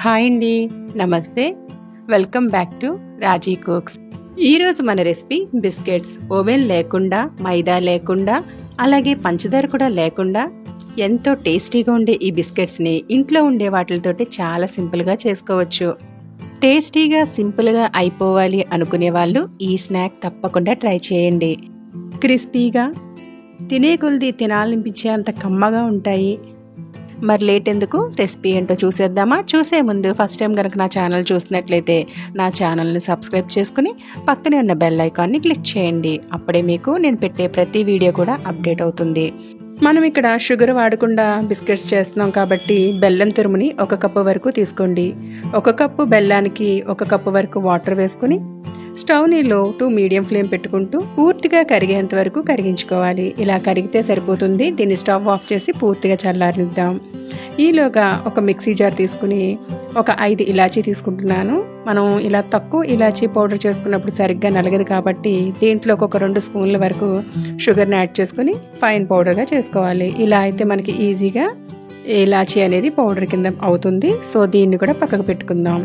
Hi అండి, నమస్తే. Welcome back to Raji cooks. ఈరోజు మన రెసిపీ బిస్కెట్స్. ఓవెన్ లేకుండా, మైదా లేకుండా, అలాగే పంచదార కూడా లేకుండా ఎంతో టేస్టీగా ఉండే ఈ బిస్కెట్స్ని ఇంట్లో ఉండే వాటితోటి చాలా సింపుల్గా చేసుకోవచ్చు. టేస్టీగా, సింపుల్గా అయిపోవాలి అనుకునే వాళ్ళు ఈ స్నాక్ తప్పకుండా ట్రై చేయండి. క్రిస్పీగా, తినే కొలది తినాలనిపించే అంత కమ్మగా ఉంటాయి. మరి లేట్ ఎందుకు, రెసిపీ ఏంటో చూసేద్దామా? చూసే ముందు ఫస్ట్ టైం కనుక నా ఛానల్ చూసినట్లయితే నా ఛానల్ని సబ్స్క్రైబ్ చేసుకుని పక్కనే ఉన్న బెల్ ఐకాన్ని క్లిక్ చేయండి. అప్పుడే మీకు నేను పెట్టే ప్రతి వీడియో కూడా అప్డేట్ అవుతుంది. మనం ఇక్కడ షుగర్ వాడకుండా బిస్కెట్స్ చేస్తున్నాం కాబట్టి బెల్లం తురుముని 1 కప్పు వరకు తీసుకోండి. 1 కప్పు బెల్లానికి 1 కప్పు వరకు వాటర్ వేసుకుని స్టవ్ని లో టు మీడియం ఫ్లేమ్ పెట్టుకుంటూ పూర్తిగా కరిగేంత వరకు కరిగించుకోవాలి. ఇలా కరిగితే సరిపోతుంది. దీన్ని స్టవ్ ఆఫ్ చేసి పూర్తిగా చల్లారిద్దాం. ఈలోగా ఒక మిక్సీ జార్ తీసుకుని ఒక 5 ఇలాచీ తీసుకుంటున్నాను. మనం ఇలా తక్కువ ఇలాచీ పౌడర్ చేసుకున్నప్పుడు సరిగ్గా నలగదు కాబట్టి దీంట్లో ఒక 2 స్పూన్ల వరకు షుగర్ని యాడ్ చేసుకుని ఫైన్ పౌడర్గా చేసుకోవాలి. ఇలా అయితే మనకి ఈజీగా ఇలాచీ అనేది పౌడర్ కింద అవుతుంది. సో దీన్ని కూడా పక్కకు పెట్టుకుందాం.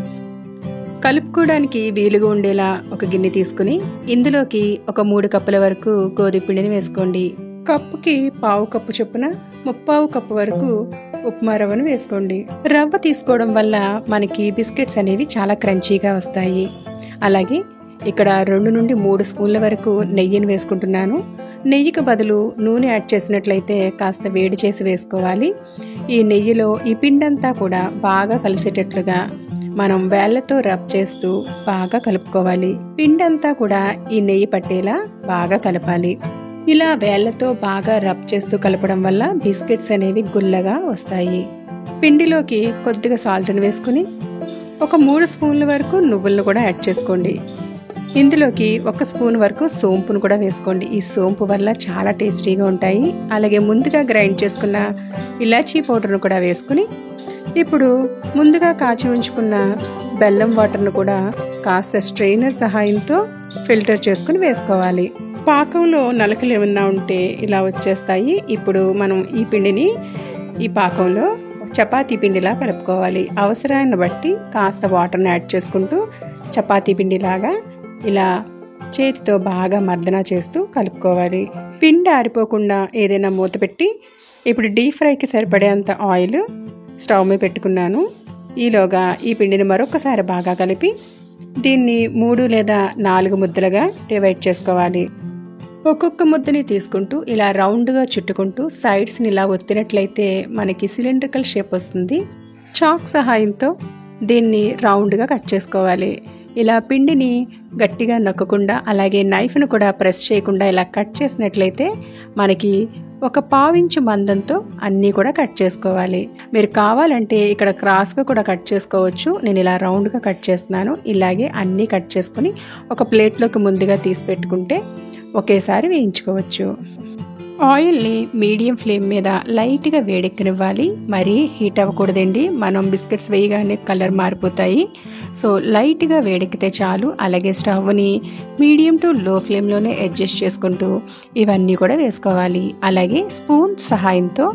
కలుపుకోవడానికి వీలుగా ఉండేలా ఒక గిన్నె తీసుకుని ఇందులోకి ఒక 3 కప్పుల వరకు గోధుమ పిండిని వేసుకోండి. కప్పుకి 1/2 కప్పు చొప్పున 3/4 కప్పు వరకు ఉప్మా రవ్వను వేసుకోండి. రవ్వ తీసుకోవడం వల్ల మనకి బిస్కెట్స్ అనేవి చాలా క్రంచీగా వస్తాయి. అలాగే ఇక్కడ 2 నుండి 3 స్పూన్ల వరకు నెయ్యిని వేసుకుంటున్నాను. నెయ్యికి బదులు నూనె యాడ్ చేసినట్లయితే కాస్త వేడి చేసి వేసుకోవాలి. ఈ నెయ్యిలో ఈ పిండంతా కూడా బాగా కలిసేటట్లుగా మనం వేళ్లతో రబ్ చేస్తూ బాగా కలుపుకోవాలి. పిండంతా కూడా ఈ నెయ్యి పట్టేలా బాగా కలపాలి. ఇలా వేళ్లతో బాగా రబ్ చేస్తూ కలపడం వల్ల బిస్కెట్స్ అనేవి గుల్లగా వస్తాయి. పిండిలోకి కొద్దిగా సాల్ట్ని వేసుకుని ఒక 3 స్పూన్ల వరకు నువ్వులను కూడా యాడ్ చేసుకోండి. ఇందులోకి 1 స్పూన్ వరకు సోంపును కూడా వేసుకోండి. ఈ సోంపు వల్ల చాలా టేస్టీగా ఉంటాయి. అలాగే ముందుగా గ్రైండ్ చేసుకున్న ఇలాచీ పౌడర్ను కూడా వేసుకుని ఇప్పుడు ముందుగా కాచి ఉంచుకున్న బెల్లం వాటర్ను కూడా కాస్త స్ట్రెయినర్ సహాయంతో ఫిల్టర్ చేసుకుని వేసుకోవాలి. పాకంలో నలకలు ఏమన్నా ఉంటే ఇలా వచ్చేస్తాయి. ఇప్పుడు మనం ఈ పిండిని ఈ పాకంలో చపాతీ పిండిలా కలుపుకోవాలి. అవసరాన్ని బట్టి కాస్త వాటర్ని యాడ్ చేసుకుంటూ చపాతీ పిండిలాగా ఇలా చేతితో బాగా మర్దన చేస్తూ కలుపుకోవాలి. పిండి ఆరిపోకుండా ఏదైనా మూత పెట్టి ఇప్పుడు డీప్ ఫ్రైకి సరిపడేంత ఆయిల్ స్టవ్ మీద పెట్టుకున్నాను. ఈలోగా ఈ పిండిని మరొకసారి బాగా కలిపి దీన్ని 3 లేదా 4 ముద్దలుగా డివైడ్ చేసుకోవాలి. ఒక్కొక్క ముద్దని తీసుకుంటూ ఇలా రౌండ్గా చుట్టుకుంటూ సైడ్స్ని ఇలా ఒత్తినట్లయితే మనకి సిలిండ్రికల్ షేప్ వస్తుంది. చాక్ సహాయంతో దీన్ని రౌండ్గా కట్ చేసుకోవాలి. ఇలా పిండిని గట్టిగా నొక్కకుండా అలాగే నైఫ్ను కూడా ప్రెస్ చేయకుండా ఇలా కట్ చేసినట్లయితే మనకి ఒక 1/4 ఇంచు మందంతో అన్నీ కూడా కట్ చేసుకోవాలి. మీరు కావాలంటే ఇక్కడ క్రాస్గా కూడా కట్ చేసుకోవచ్చు. నేను ఇలా రౌండ్గా కట్ చేస్తున్నాను. ఇలాగే అన్నీ కట్ చేసుకుని ఒక ప్లేట్లోకి ముందుగా తీసి పెట్టుకుంటే ఒకేసారి వేయించుకోవచ్చు. ఆయిల్ని మీడియం ఫ్లేమ్ మీద లైట్గా వేడెక్కనివ్వాలి. మరీ హీట్ అవ్వకూడదండి. మనం బిస్కెట్స్ వేయగానే కలర్ మారిపోతాయి. సో లైట్గా వేడెక్కితే చాలు. అలాగే స్టవ్ని మీడియం టు లో ఫ్లేమ్లోనే అడ్జస్ట్ చేసుకుంటూ ఇవన్నీ కూడా వేసుకోవాలి. అలాగే స్పూన్ సహాయంతో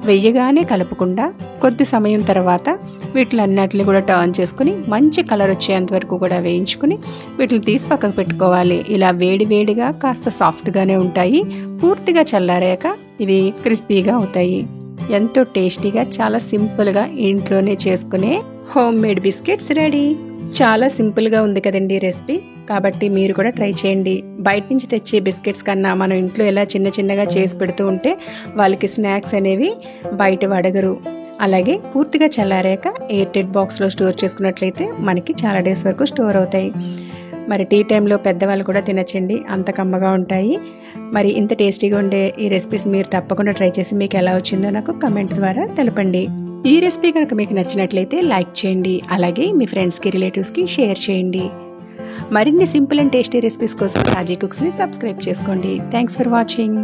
వేయగానే కలపకుండా కొద్ది సమయం తర్వాత వీటిలన్నిటిని కూడా టర్న్ చేసుకుని మంచి కలర్ వచ్చేంత వరకు కూడా వేయించుకుని వీటిని తీసి పక్కకు పెట్టుకోవాలి. ఇలా వేడివేడిగా కాస్త సాఫ్ట్గానే ఉంటాయి. పూర్తిగా చల్లారాక ఇవి క్రిస్పీగా అవుతాయి. ఎంతో టేస్టీగా, చాలా సింపుల్గా ఇంట్లోనే చేసుకునే హోమ్ మేడ్ బిస్కెట్స్ రెడీ. చాలా సింపుల్గా ఉంది కదండి రెసిపీ. కాబట్టి మీరు కూడా ట్రై చేయండి. బయట నుంచి తెచ్చే బిస్కెట్స్ కన్నా మనం ఇంట్లో ఎలా చిన్నగా చేసి పెడుతూ ఉంటే వాళ్ళకి స్నాక్స్ అనేవి బయట అడగరు. అలాగే పూర్తిగా చల్లారాక ఎయిర్ టైట్ బాక్స్లో స్టోర్ చేసుకున్నట్లయితే మనకి చాలా డేస్ వరకు స్టోర్ అవుతాయి. మరి టీ టైంలో పెద్దవాళ్ళు కూడా తినచ్చండి, అంత కమ్మగా ఉంటాయి. మరి ఇంత టేస్టీగా ఉండే ఈ రెసిపీస్ మీరు తప్పకుండా ట్రై చేసి మీకు ఎలా వచ్చిందో నాకు కమెంట్ ద్వారా తెలపండి. ఈ రెసిపీ కనుక మీకు నచ్చినట్లయితే లైక్ చేయండి. అలాగే మీ ఫ్రెండ్స్కి, రిలేటివ్స్కి షేర్ చేయండి. మరిన్ని సింపుల్ అండ్ టేస్టీ రెసిపీస్ కోసం రాజీ కుక్స్ని సబ్స్క్రైబ్ చేసుకోండి. Thanks for watching.